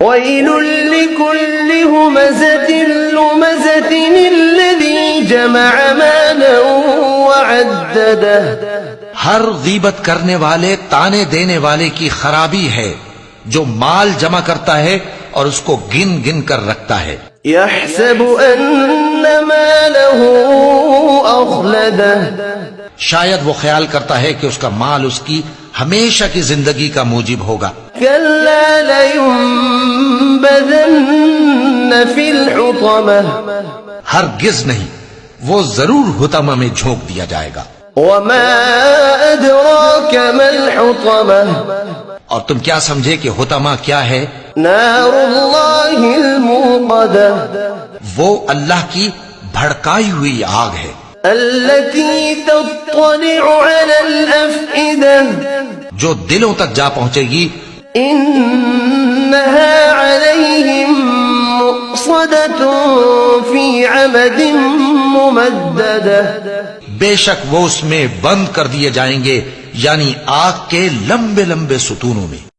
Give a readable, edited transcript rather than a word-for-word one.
ويل لكل همزة لمزة الذي جمع مالا وعدده. ہر غیبت کرنے والے تانے دینے والے کی خرابی ہے جو مال جمع کرتا ہے اور اس کو گن گن کر رکھتا ہے. يحسب أن ماله أخلده. شاید وہ خیال کرتا ہے کہ اس کا مال اس کی ہمیشہ کی زندگی کا موجب ہوگا. كلا لينبذن في الحطمة. ہرگز نہیں، وہ ضرور حطمہ میں جھونک دیا جائے گا. وما أدراك ما الحطمة. اور تم کیا سمجھے کہ حطمہ کیا ہے؟ نار الله الموقدة. وہ اللہ کی بھڑکائی ہوئی آگ ہے التي تطلع على الأفئدة. جو دلوں تک جا پہنچے گی. إنها عليهم مؤصدة في عمد ممددة. بے شک وہ اس میں بند کر دیے جائیں گے، یعنی آگ کے لمبے لمبے ستونوں میں.